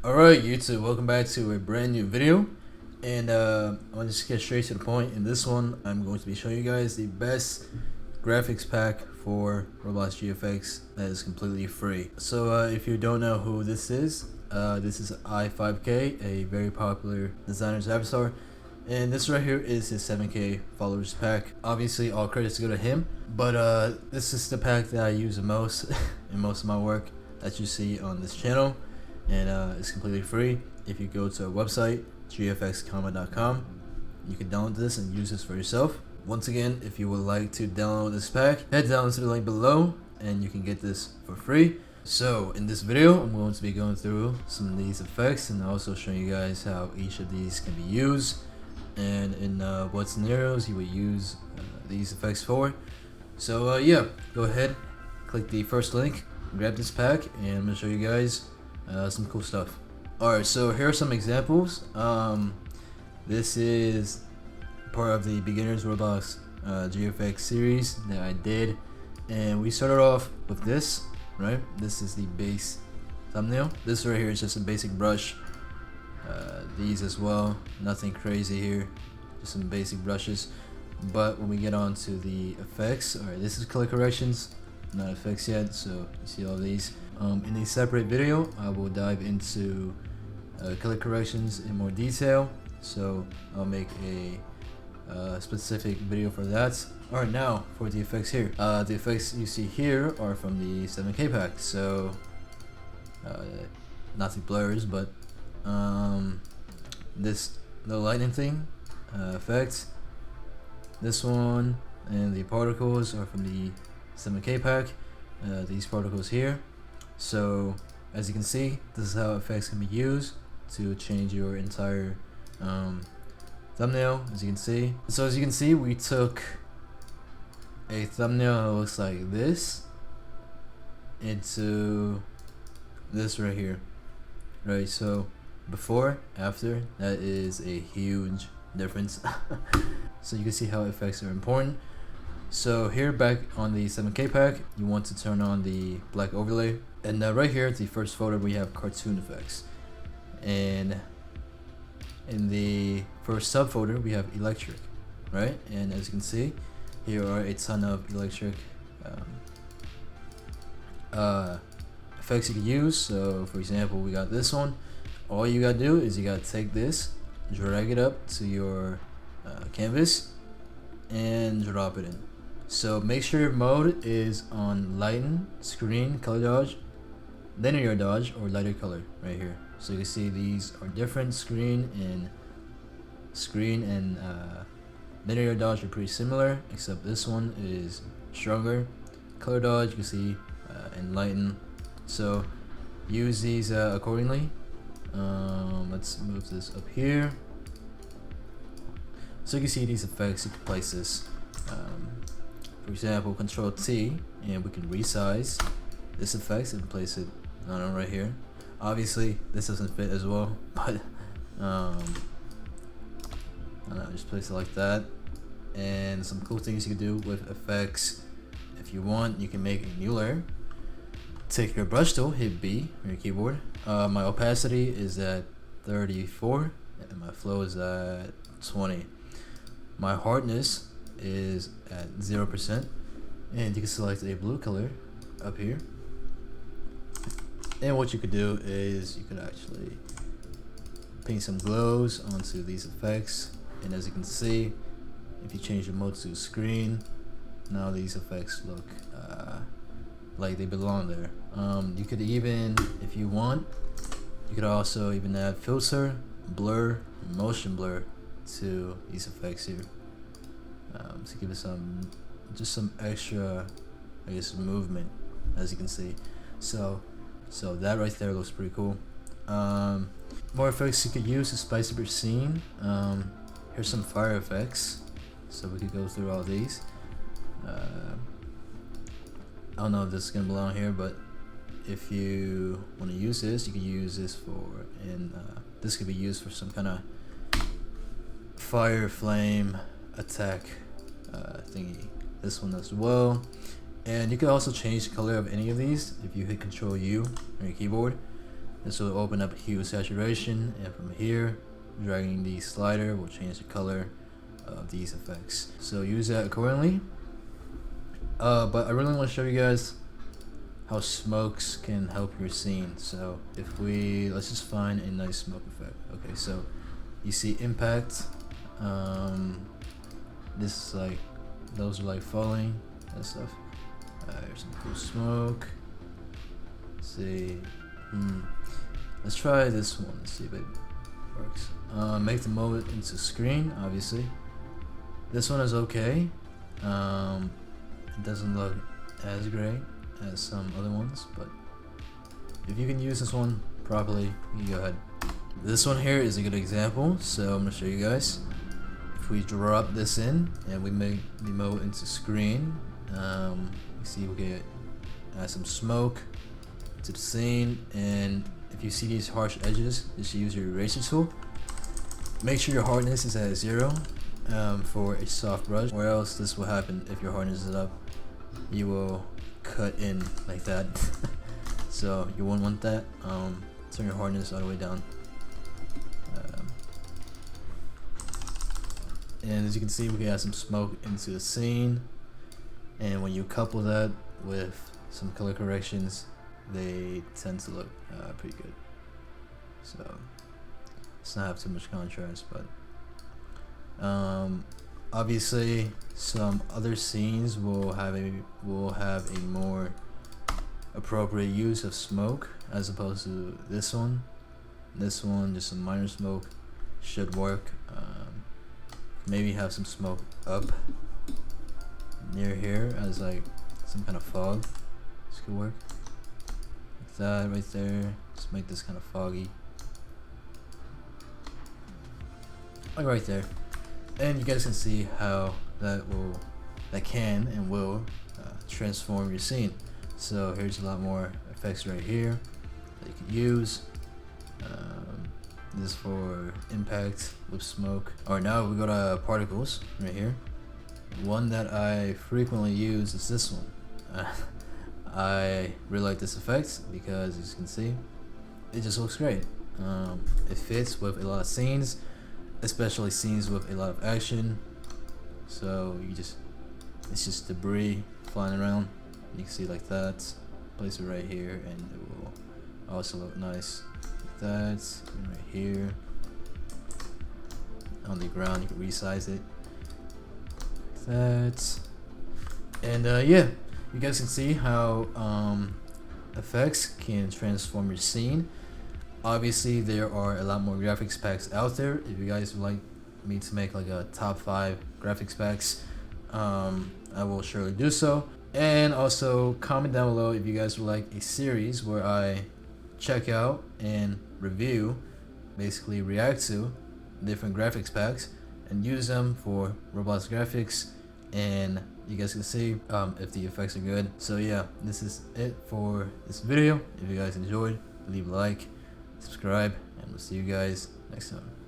Alright YouTube, welcome back to a brand new video, and I'll just get straight to the point. In this one, I'm going to be showing you guys the best graphics pack for ROBLOX GFX that is completely free. So if you don't know who this is I5K, a very popular designer's avatar, and this right here is his 7K followers pack. Obviously all credits go to him, but this is the pack that I use the most in most of my work that you see on this channel. And it's completely free. If you go to our website gfxcomma.com, you can download this and use this for yourself. Once again, if you would like to download this pack, head down to the link below and you can get this for free. So in this video, I'm going to be going through some of these effects and also showing you guys how each of these can be used and in what scenarios you would use these effects for. So yeah, go ahead, click the first link, grab this pack, and I'm going to show you guys some cool stuff. Alright, so here are some examples. This is part of the beginners ROBLOX GFX series that I did, and we started off with this, right? This is the base thumbnail. This right here is just a basic brush. These as well, nothing crazy here, just some basic brushes. But when we get on to the effects, alright, this is color corrections, not effects yet, so you see all these. In a separate video, I will dive into color corrections in more detail, so I'll make a specific video for that. Alright, now for the effects here. The effects you see here are from the 7K pack, so not the blurs, but this the lightning thing effect, this one, and the particles are from the 7K pack. These particles here. So as you can see, this is how effects can be used to change your entire thumbnail, as you can see. So as you can see, we took a thumbnail that looks like this into this right here, right? So before, after, that is a huge difference. So you can see how effects are important. So here, back on the 7K pack, you want to turn on the black overlay, and right here at the first folder we have cartoon effects, and in the first subfolder we have electric, right? And as you can see, here are a ton of electric effects you can use. So for example, we got this one. All you gotta do is you gotta take this, drag it up to your canvas, and drop it in. So make sure your mode is on lighten, screen, color dodge, linear dodge, or lighter color right here. So you can see these are different. Screen and linear dodge are pretty similar, except this one is stronger. Color dodge you can see and lighten. So use these accordingly. Let's move this up here. So you can see these effects. You can place this. For example, Control T, and we can resize this effect and place it on right here. Obviously, this doesn't fit as well, but I don't know, just place it like that. And some cool things you can do with effects. If you want, you can make a new layer. Take your brush tool, hit B on your keyboard. My opacity is at 34, and my flow is at 20. My hardness is at 0%, and you can select a blue color up here. And what you could do is you could actually paint some glows onto these effects, and as you can see, if you change the mode to screen, now these effects look like they belong there. You could even, if you want, you could also even add filter, blur, motion blur to these effects here, to give it some extra, I guess, movement, as you can see. So that right there looks pretty cool. More effects you could use to spice up your scene. Here's some fire effects, so we could go through all these. I don't know if this is gonna belong here, but if you want to use this, you can use this for, and this could be used for some kind of fire flame attack thingy. This one as well. And you can also change the color of any of these if you hit Control U on your keyboard. This will open up hue saturation, and from here, dragging the slider will change the color of these effects. So use that accordingly. But I really want to show you guys how smokes can help your scene. So if let's just find a nice smoke effect. Okay, so you see impact. This is like, those are like falling and stuff. There's some cool smoke. Let's see. Let's try this one. Let's see if it works. Make the mode into screen, obviously. This one is okay. It doesn't look as great as some other ones, but if you can use this one properly, you can go ahead. This one here is a good example, so I'm gonna show you guys. If we drop this in and we make the mode into screen, you see we get add some smoke to the scene, and if you see these harsh edges, just use your eraser tool. Make sure your hardness is at 0 for a soft brush, or else this will happen. If your hardness is up, you will cut in like that. So you won't want that. Turn your hardness all the way down. And as you can see, we can add some smoke into the scene, and when you couple that with some color corrections, they tend to look pretty good. So let's not have too much contrast, but obviously some other scenes will have a more appropriate use of smoke as opposed to this one. This one, just some minor smoke should work. Maybe have some smoke up near here as like some kind of fog. This could work. Like that right there. Just make this kind of foggy. Like right there. And you guys can see how that can and will transform your scene. So here's a lot more effects right here that you can use. This is for impact with smoke. Alright, now we go to particles right here. One that I frequently use is this one. I really like this effect because, as you can see, it just looks great. It fits with a lot of scenes, especially scenes with a lot of action. So it's just debris flying around. You can see like that. Place it right here, and it will also look nice. Like that, and right here on the ground, you can resize it. Like that, and yeah, you guys can see how effects can transform your scene. Obviously, there are a lot more graphics packs out there. If you guys would like me to make like a top 5 graphics packs, I will surely do so. And also comment down below if you guys would like a series where I check out and review, basically react to different graphics packs and use them for Roblox graphics, and you guys can see if the effects are good. So yeah, this is it for this video. If you guys enjoyed, leave a like, subscribe, and we'll see you guys next time.